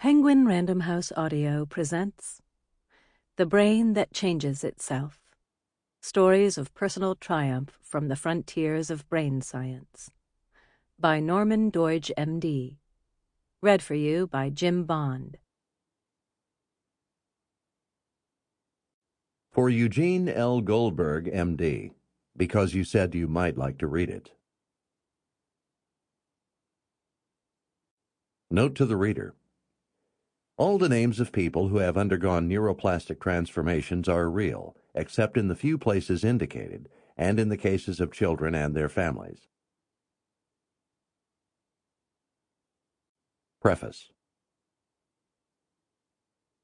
Penguin Random House Audio presents The Brain That Changes Itself. Stories of Personal Triumph from the Frontiers of Brain Science. By Norman Doidge, M.D. Read for you by Jim Bond. For Eugene L. Goldberg, M.D., because you said you might like to read it. Note to the reader. All the names of people who have undergone neuroplastic transformations are real, except in the few places indicated, and in the cases of children and their families. Preface.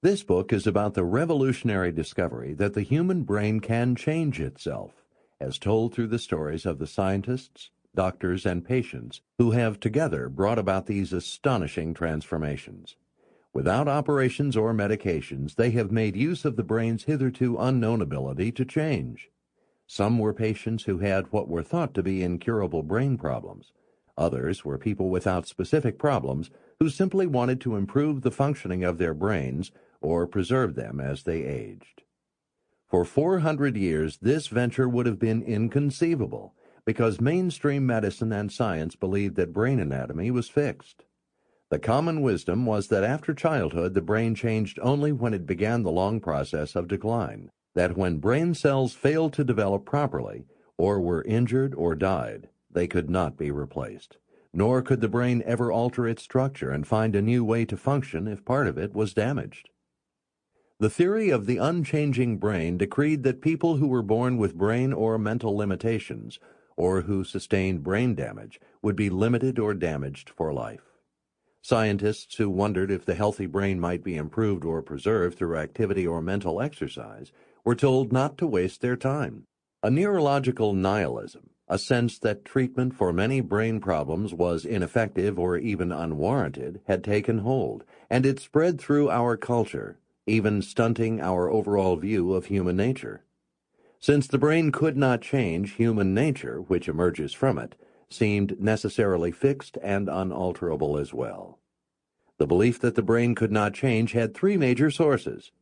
This book is about the revolutionary discovery that the human brain can change itself, as told through the stories of the scientists, doctors, and patients who have together brought about these astonishing transformations. Without operations or medications, they have made use of the brain's hitherto unknown ability to change. Some were patients who had what were thought to be incurable brain problems. Others were people without specific problems who simply wanted to improve the functioning of their brains or preserve them as they aged. For 400 years, this venture would have been inconceivable because mainstream medicine and science believed that brain anatomy was fixed. The common wisdom was that after childhood, the brain changed only when it began the long process of decline, that when brain cells failed to develop properly, or were injured or died, they could not be replaced, nor could the brain ever alter its structure and find a new way to function if part of it was damaged. The theory of the unchanging brain decreed that people who were born with brain or mental limitations, or who sustained brain damage, would be limited or damaged for life. Scientists who wondered if the healthy brain might be improved or preserved through activity or mental exercise were told not to waste their time. A neurological nihilism, a sense that treatment for many brain problems was ineffective or even unwarranted, had taken hold, and it spread through our culture, even stunting our overall view of human nature. Since the brain could not change, human nature, which emerges from it, seemed necessarily fixed and unalterable as well. The belief that the brain could not change had three major sources: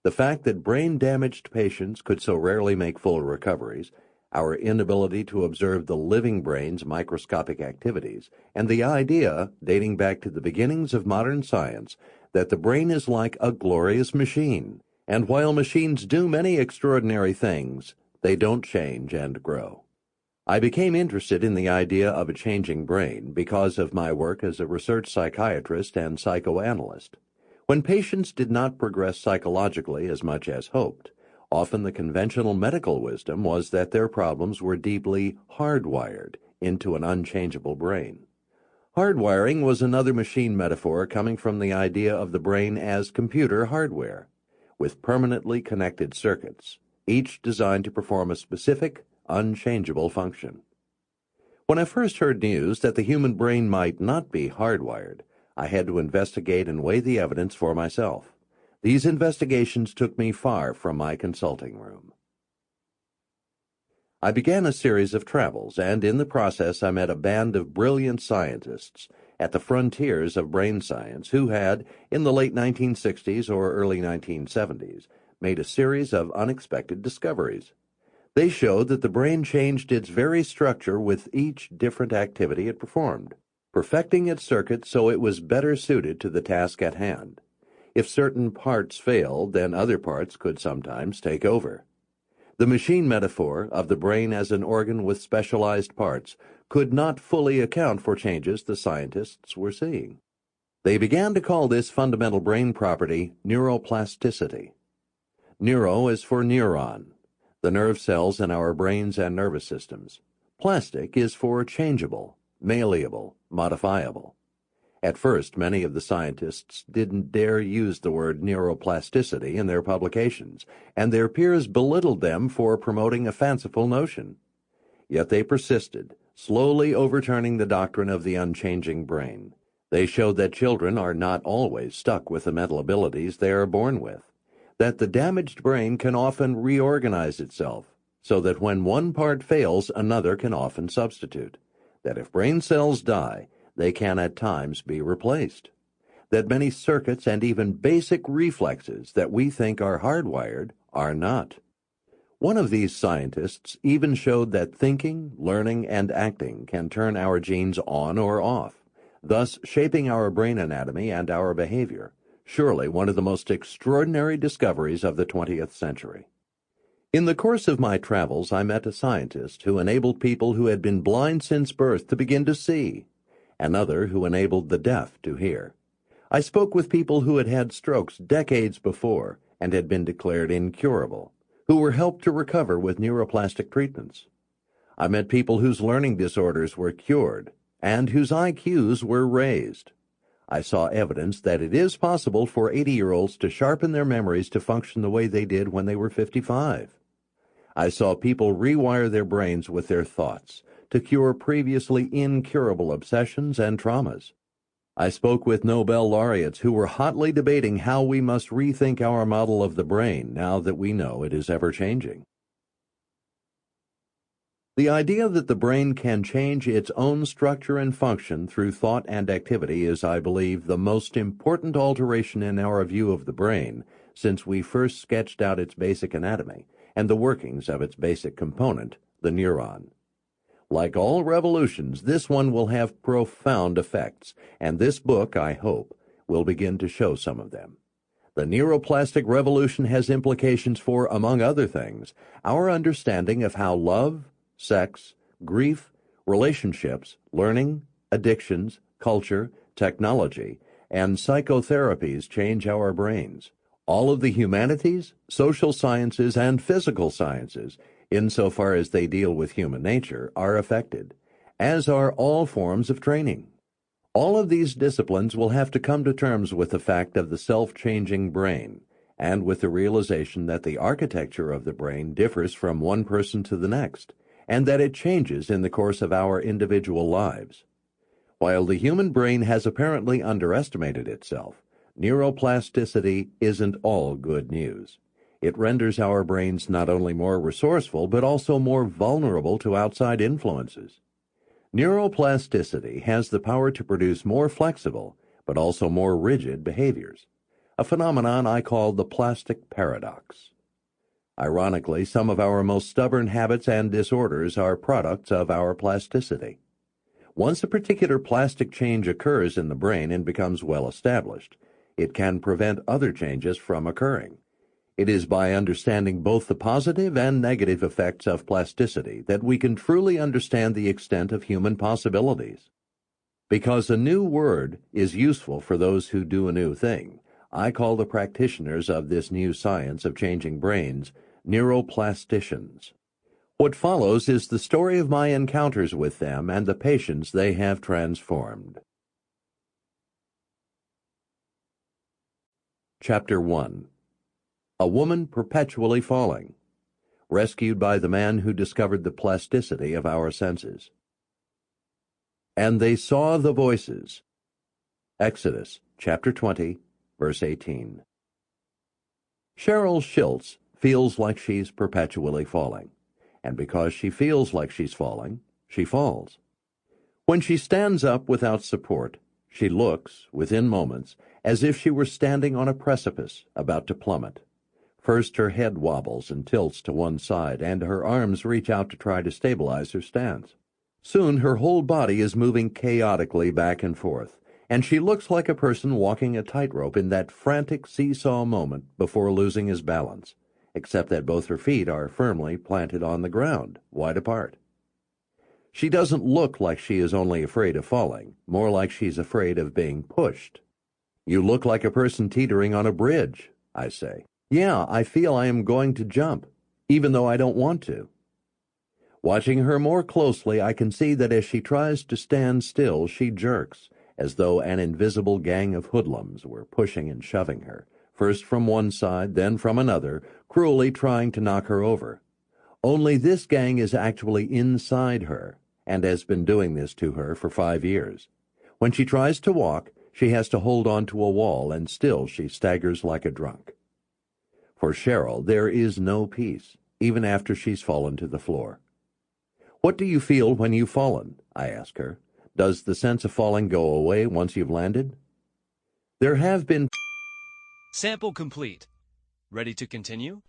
the fact that brain-damaged patients could so rarely make full recoveries, our inability to observe the living brain's microscopic activities, and the idea, dating back to the beginnings of modern science, that the brain is like a glorious machine, and while machines do many extraordinary things, they don't change and grow. I became interested in the idea of a changing brain because of my work as a research psychiatrist and psychoanalyst. When patients did not progress psychologically as much as hoped, often the conventional medical wisdom was that their problems were deeply hardwired into an unchangeable brain. Hardwiring was another machine metaphor coming from the idea of the brain as computer hardware, with permanently connected circuits, each designed to perform a specific, unchangeable function. When I first heard news that the human brain might not be hardwired, I had to investigate and weigh the evidence for myself. These investigations took me far from my consulting room. I began a series of travels, and in the process I met a band of brilliant scientists at the frontiers of brain science who had, in the late 1960s or early 1970s, made a series of unexpected discoveries. They showed that the brain changed its very structure with each different activity it performed, perfecting its circuit so it was better suited to the task at hand. If certain parts failed, then other parts could sometimes take over. The machine metaphor of the brain as an organ with specialized parts could not fully account for changes the scientists were seeing. They began to call this fundamental brain property neuroplasticity. Neuro is for neuron, the nerve cells in our brains and nervous systems. Plastic is for changeable, malleable, modifiable. At first, many of the scientists didn't dare use the word neuroplasticity in their publications, and their peers belittled them for promoting a fanciful notion. Yet they persisted, slowly overturning the doctrine of the unchanging brain. They showed that children are not always stuck with the mental abilities they are born with, that the damaged brain can often reorganize itself, so that when one part fails, another can often substitute, that if brain cells die, they can at times be replaced. that many circuits and even basic reflexes that we think are hardwired are not. One of these scientists even showed that thinking, learning, and acting can turn our genes on or off, thus shaping our brain anatomy and our behavior. Surely one of the most extraordinary discoveries of the 20th century. In the course of my travels, I met a scientist who enabled people who had been blind since birth to begin to see, another who enabled the deaf to hear. I spoke with people who had had strokes decades before and had been declared incurable, who were helped to recover with neuroplastic treatments. I met people whose learning disorders were cured and whose IQs were raised. I saw evidence that it is possible for 80-year-olds to sharpen their memories to function the way they did when they were 55. I saw people rewire their brains with their thoughts to cure previously incurable obsessions and traumas. I spoke with Nobel laureates who were hotly debating how we must rethink our model of the brain now that we know it is ever-changing. The idea that the brain can change its own structure and function through thought and activity is, I believe, the most important alteration in our view of the brain since we first sketched out its basic anatomy and the workings of its basic component, the neuron. Like all revolutions, this one will have profound effects, and this book, I hope, will begin to show some of them. The neuroplastic revolution has implications for, among other things, our understanding of how love, sex, grief, relationships, learning, addictions, culture, technology, and psychotherapies change our brains. All of the humanities, social sciences, and physical sciences, insofar as they deal with human nature, are affected, as are all forms of training. All of these disciplines will have to come to terms with the fact of the self-changing brain, and with the realization that the architecture of the brain differs from one person to the next, and that it changes in the course of our individual lives. While the human brain has apparently underestimated itself, neuroplasticity isn't all good news. It renders our brains not only more resourceful, but also more vulnerable to outside influences. Neuroplasticity has the power to produce more flexible, but also more rigid behaviors, a phenomenon I call the plastic paradox. Ironically, some of our most stubborn habits and disorders are products of our plasticity. Once a particular plastic change occurs in the brain and becomes well established, it can prevent other changes from occurring. It is by understanding both the positive and negative effects of plasticity that we can truly understand the extent of human possibilities. Because a new word is useful for those who do a new thing, I call the practitioners of this new science of changing brains neuroplasticians. What follows is the story of my encounters with them and the patients they have transformed. Chapter 1. A Woman Perpetually Falling, rescued by the man who discovered the plasticity of our senses. And they saw the voices. Exodus, chapter 20, verse 18. Cheryl Schultz feels like she's perpetually falling, and because she feels like she's falling, she falls. When she stands up without support, she looks, within moments, as if she were standing on a precipice about to plummet. First her head wobbles and tilts to one side, and her arms reach out to try to stabilize her stance. Soon her whole body is moving chaotically back and forth, and she looks like a person walking a tightrope in that frantic seesaw moment before losing his balance, except that both her feet are firmly planted on the ground, wide apart. She doesn't look like she is only afraid of falling, more like she's afraid of being pushed. "You look like a person teetering on a bridge," I say. "Yeah, I feel I am going to jump, even though I don't want to." Watching her more closely, I can see that as she tries to stand still, she jerks, as though an invisible gang of hoodlums were pushing and shoving her, first from one side, then from another, cruelly trying to knock her over. Only this gang is actually inside her, and has been doing this to her for 5 years. When she tries to walk, she has to hold on to a wall, and still she staggers like a drunk. For Cheryl, there is no peace, even after she's fallen to the floor. "What do you feel when you've fallen?" I ask her. "Does the sense of falling go away once you've landed?" There have been Sample complete. Ready to continue?